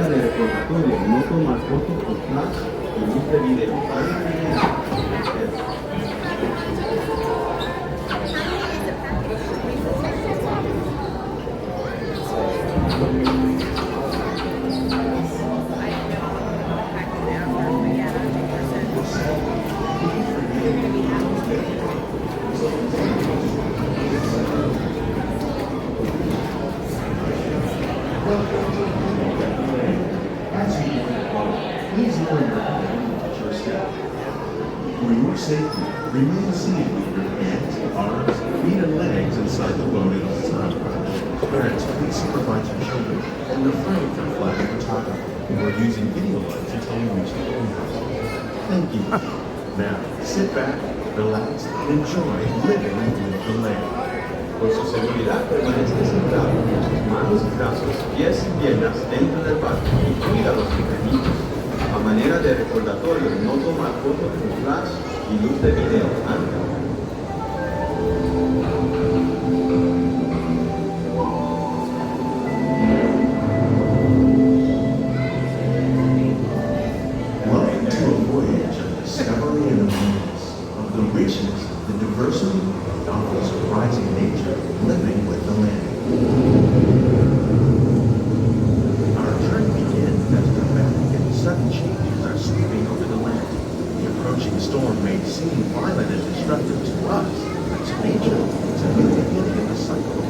manera de recordatorio, no tomar fotos con flash y luz de video. Please lower your hand at your step. For your safety, remain seated with your hands, arms, feet, and legs inside the boat at all times. Parents, please supervise your children and refrain from flash photography or using video lights until you reach the boat house. Thank you. Now, sit back, relax, and enjoy living with the land. Por su seguridad, permanezca sentado con sus manos, brazos, pies y piernas dentro del barco y cuida los pequeñitos. A manera de recordatorio, no tomar fotos con flash y luz de video antes. Welcome to a voyage of discovery and awareness of the richness, the diversity, and the surprising nature of living with the land. Our journey begins as dramatic and sudden changes are sweeping over the land. The approaching storm may seem violent and destructive to us, but to nature, it's a new beginning of the cycle.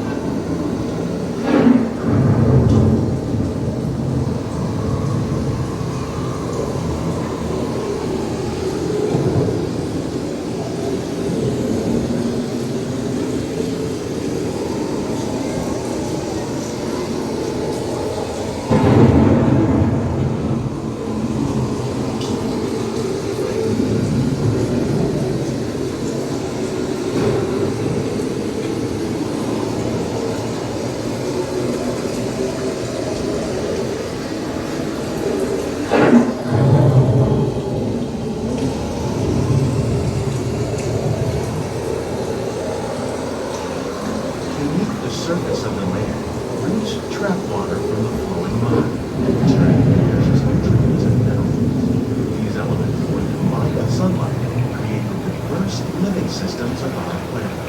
The surface of the land, roots trap water from the flowing mud, turning precious nutrients and minerals. These elements, when combined with sunlight, create the diverse living systems of our planet.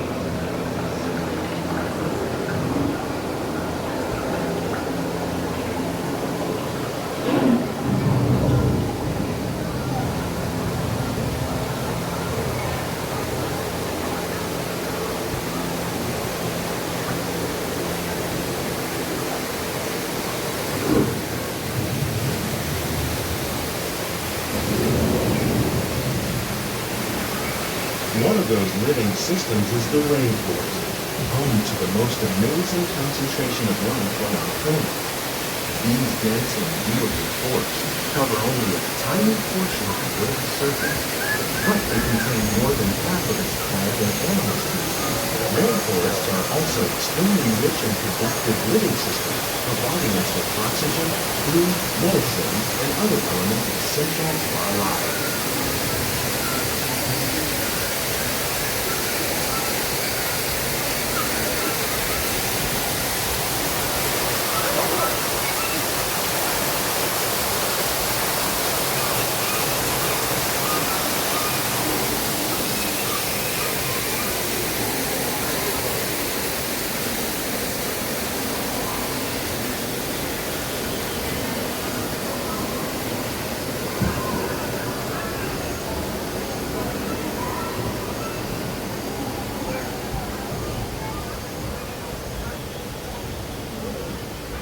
One of those living systems is the rainforest, home to the most amazing concentration of life on our planet. These dense and beautiful forests cover only a tiny portion of the Earth's surface, but they contain more than half of its plant and animal species. Rainforests are also extremely rich and productive living systems, providing us with oxygen, food, medicine, and other elements essential to our lives.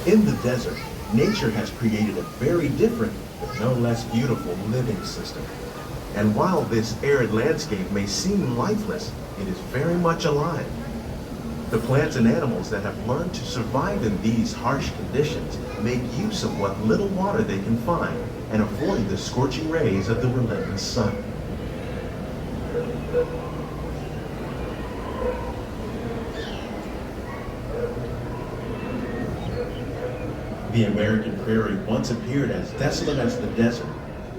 In the desert, nature has created a very different, but no less beautiful living system. And while this arid landscape may seem lifeless, it is very much alive. The plants and animals that have learned to survive in these harsh conditions make use of what little water they can find and avoid the scorching rays of the relentless sun. The American prairie once appeared as desolate as the desert,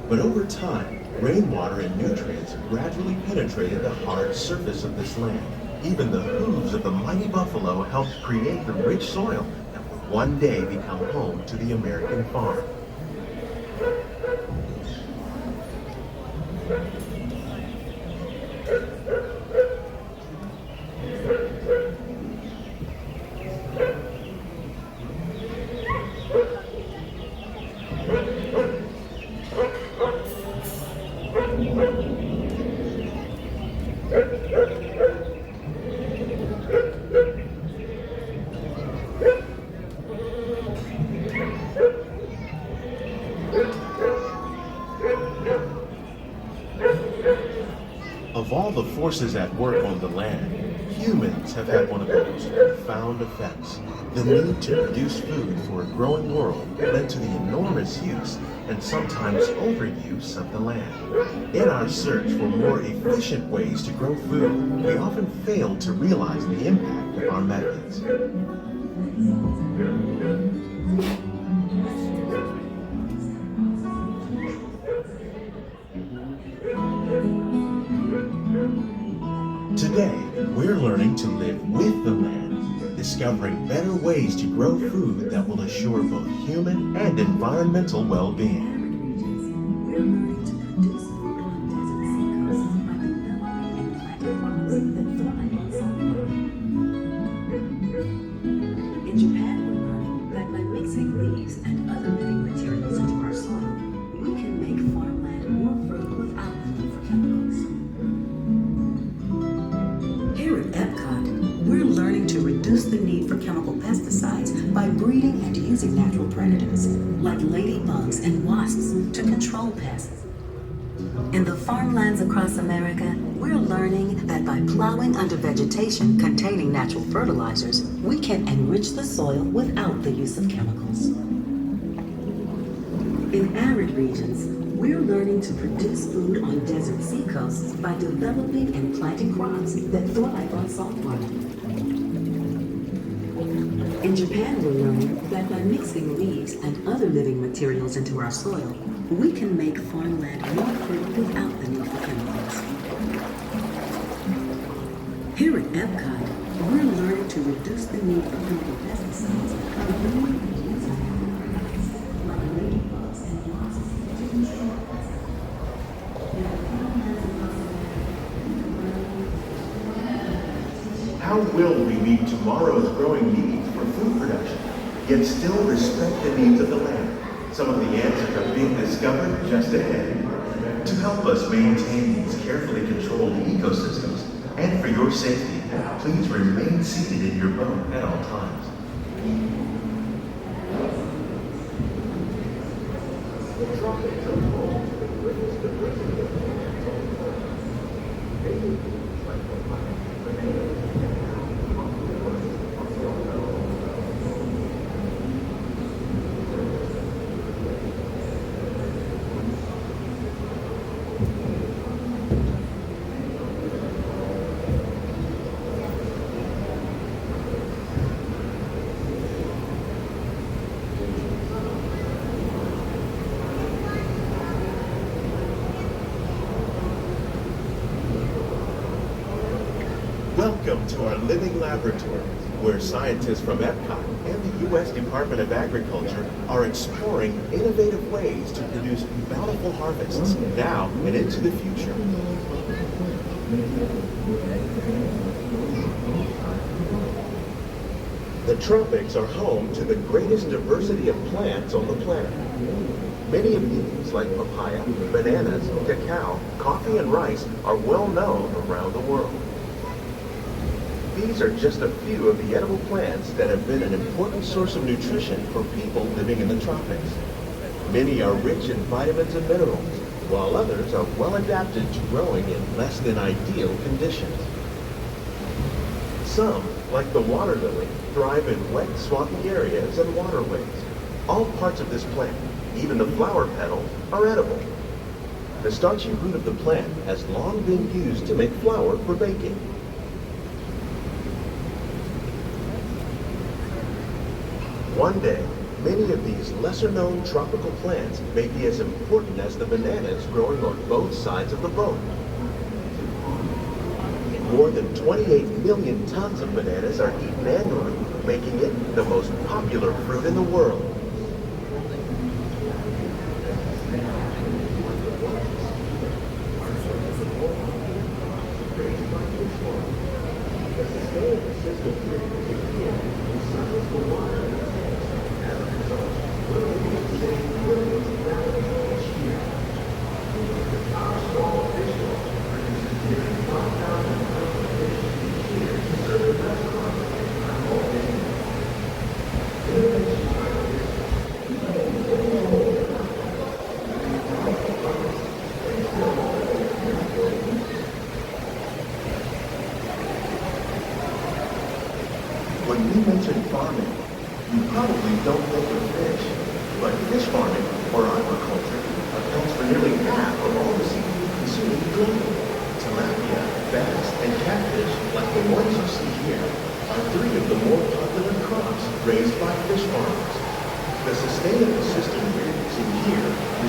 but over time, rainwater and nutrients gradually penetrated the hard surface of this land. Even the hooves of the mighty buffalo helped create the rich soil that would one day become home to the American farm. Of all the forces at work on the land, humans have had one of the most profound effects. The need to produce food for a growing world led to the enormous use and sometimes overuse of the land. In our search for more efficient ways to grow food, we often fail to realize the impact of our methods. Today, we're learning to live with the land, discovering better ways to grow food that will assure both human and environmental well-being. In Japan, we're learning that by mixing leaves and other living materials into our soil, we can make farmland more fertile without the need for chemicals. Here at EPCOT, we're learning to reduce the need for chemical pesticides by breeding and using natural predators, like ladybugs and wasps, to control pests. In the farmlands across America, we're learning that by plowing under vegetation containing natural fertilizers, we can enrich the soil without the use of chemicals. In arid regions, we're learning to produce food on desert seacoasts by developing and planting crops that thrive on salt water. In Japan, we're learning that by mixing leaves and other living materials into our soil, we can make farmland more fertile without the need for chemicals. Here at EPCOT, we're learning to reduce the need for chemical pesticides by breeding and using natural predators, like ladybugs and wasps, to control pests. In the farmlands across America, How will we meet tomorrow's growing needs for food production, yet still respect the needs of the land? Some of the answers are being discovered just ahead. To help us maintain these carefully controlled ecosystems, and for your safety, please remain seated in your boat at all times. The tropics are home to the greatest diversity of plants on the planet. Native foods like papaya, bananas, cacao, coffee, Welcome to our living laboratory, where scientists from EPCOT and the U.S. Department of Agriculture are exploring innovative ways to produce bountiful harvests now and into the future. The tropics are home to the greatest diversity of plants on the planet. Many of these, like papaya, bananas, cacao, coffee, and rice, are well known around the world. These are just a few of the edible plants that have been an important source of nutrition for people living in the tropics. Many are rich in vitamins and minerals, while others are well adapted to growing in less than ideal conditions. Some, like the water lily, thrive in wet, swampy areas and waterways. All parts of this plant, even the flower petals, are edible. The starchy root of the plant has long been used to make flour for baking. One day, many of these lesser-known tropical plants may be as important as the bananas growing on both sides of the boat. More than 28 million tons of bananas are eaten annually, making it the most popular fruit in the world.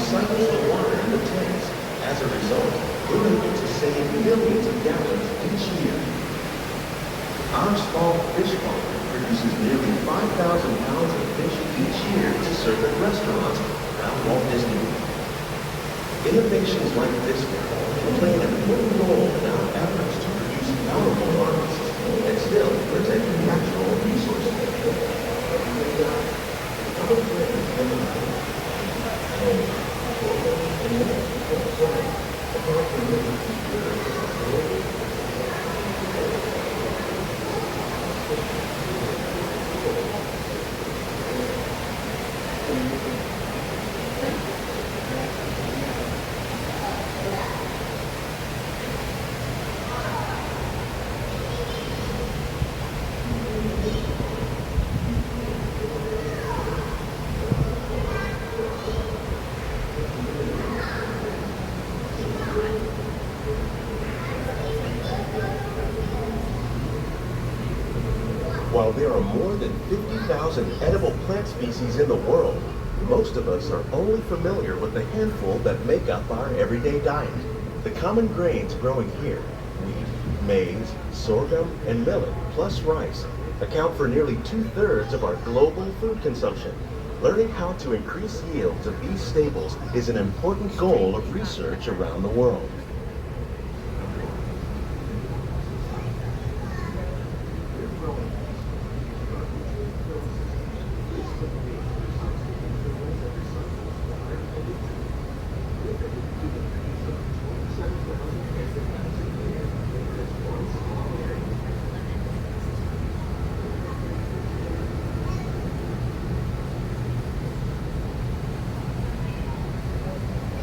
recycles the water in the tanks. As a result, we're able to save millions of gallons each year. Our small fish farm produces nearly 5,000 pounds of fish each year to serve at restaurants around Walt Disney World. Innovations like this one play an important role in our efforts to produce valuable harvests and still protect natural resources. While there are more than 50,000 edible plant species in the world, most of us are only familiar with the handful that make up our everyday diet. The common grains growing here, wheat, maize, sorghum, and millet, plus rice, account for nearly 2/3 of our global food consumption. Learning how to increase yields of these staples is an important goal of research around the world.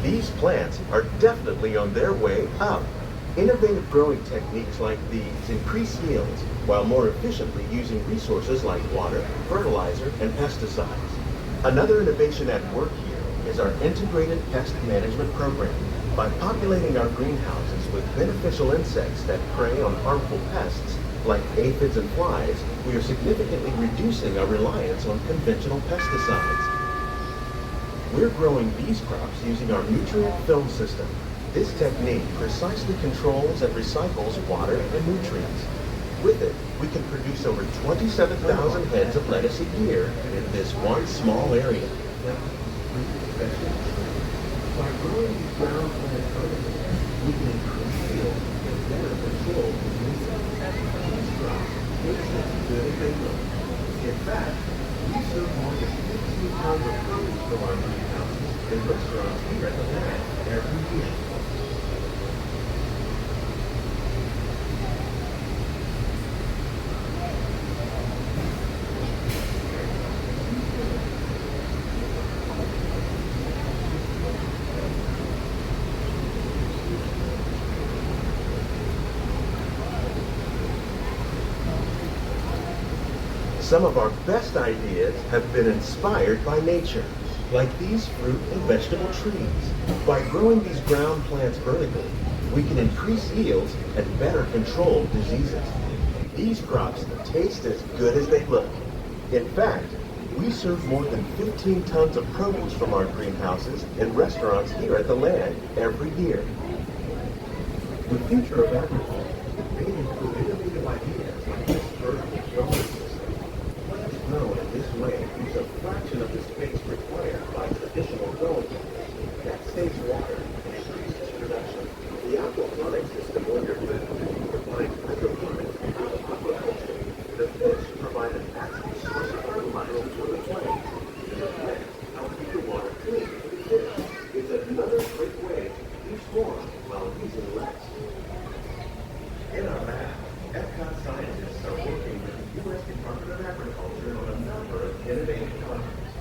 These plants are definitely on their way up. Innovative growing techniques like these increase yields while more efficiently using resources like water, fertilizer, and pesticides. Another innovation at work here is our integrated pest management program. By populating our greenhouses with beneficial insects that prey on harmful pests like aphids and flies, we are significantly reducing our reliance on conventional pesticides. We're growing these crops using our nutrient film system. This technique precisely controls and recycles water and nutrients. With it, we can produce over 27,000 heads of lettuce a year in this one small area. By growing these ground plant organisms, we can increase yield and better control diseases. These crops taste as good as they look. In fact, we serve more than 15 pounds of produce from our greenhouses in restaurants here at the lab every year. Some of our best ideas have been inspired by nature, like these fruit and vegetable trees. By growing these ground plants vertically, we can increase yields and better control diseases. These crops taste as good as they look. In fact, we serve more than 15 tons of produce from our greenhouses in restaurants here at the land every year. The future of agriculture may include innovative ideas like this vertical growing system. Plants grown in this way use a fraction of the space required by traditional growing methods. That saves water and increases production. The aquaponics system on your left provides hydroponics and aquaculture. The fish provide an natural source of fertilizer for the plants. The plants help keep the water clean for the fish. It's another great way to produce more while using less. In our lab, EPCOT scientists are working with the U.S. Department of Agriculture on a number of innovative projects.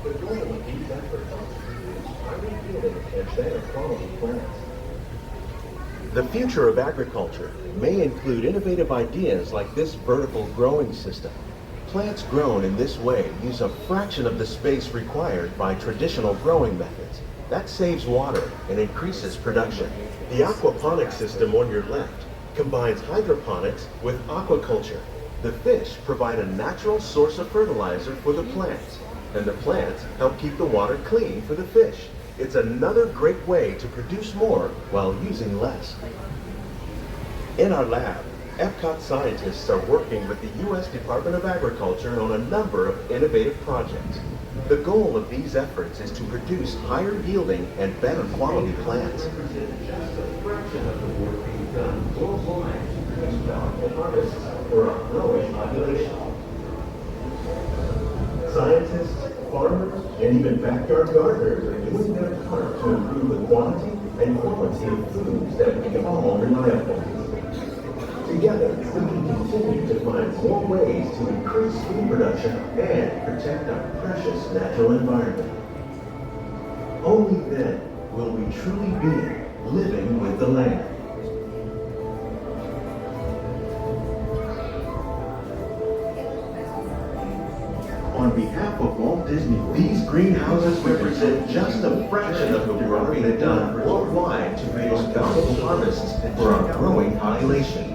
The goal of these efforts is to produce highly yielding and better quality plants. The future of agriculture may include innovative ideas like this vertical growing system. Plants grown in this way use a fraction of the space required by traditional growing methods. That saves water and increases production. The aquaponics system on your left combines hydroponics with aquaculture. The fish provide a natural source of fertilizer for the plants, and the plants help keep the water clean for the fish. It's another great way to produce more while using less. In our lab, EPCOT scientists are working with the U.S. Department of Agriculture on a number of innovative projects. The goal of these efforts is to produce higher yielding and better quality plants. Scientists, farmers, and even backyard gardeners are doing their part to improve the quantity and quality of foods that we all rely upon. Together, we can continue to find more ways to increase food production and protect our precious natural environment. Only then will we truly be living with the land. On behalf of Walt Disney World, these greenhouses represent just a fraction of the work being done worldwide to produce bountiful harvests for our growing population.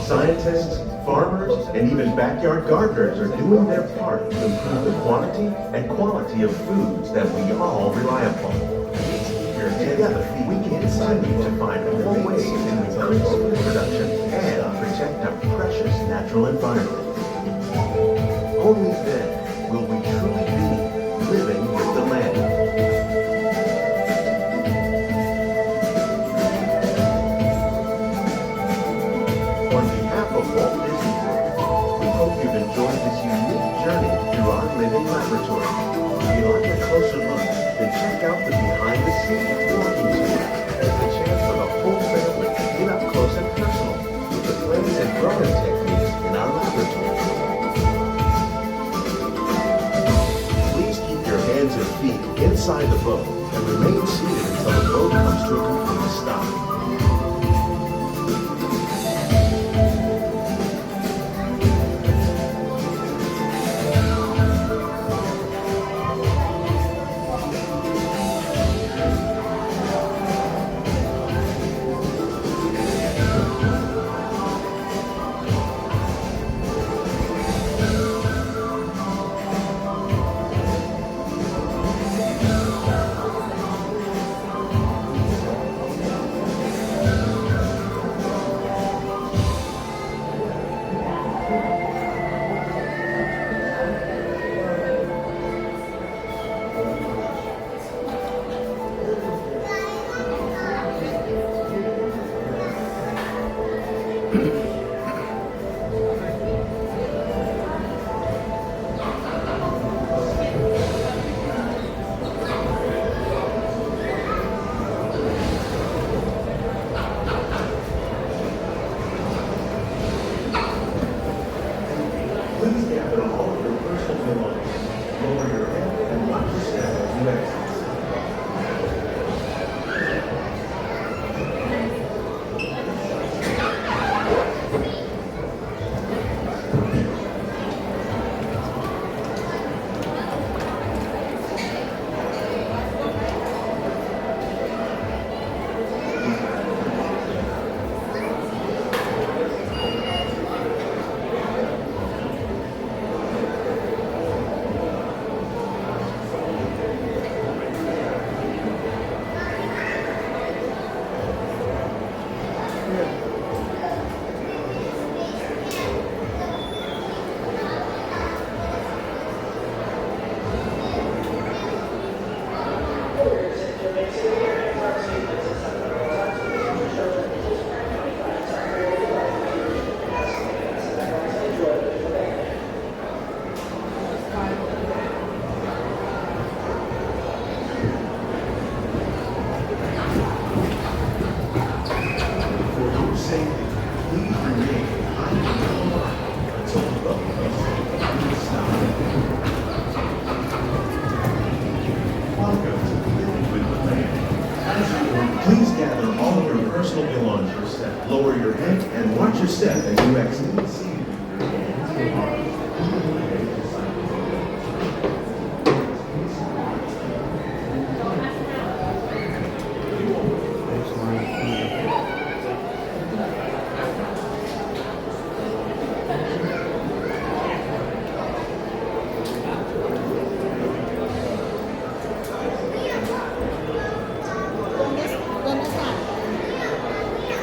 Scientists, farmers, and even backyard gardeners are doing their part to improve the quantity and quality of foods that we all rely upon. Together, we can continue to find more ways to increase food production and protect our precious natural environment. Only then will we truly be living with the land. On behalf of Walt Disney World, we hope you've enjoyed this unique journey through our living laboratory. If you'd like a closer look, then check out the behind-the-scenes walking tour. It's a chance for the whole family to get up close and personal with the plants and growing techniques in our laboratory. Please keep your hands and feet inside the boat and remain seated until the boat comes to a complete stop. Please gather all of your personal belongings. Lower your head and watch your step as you exit. Please gather all of your personal belongings. Lower your head and watch your step as you exit.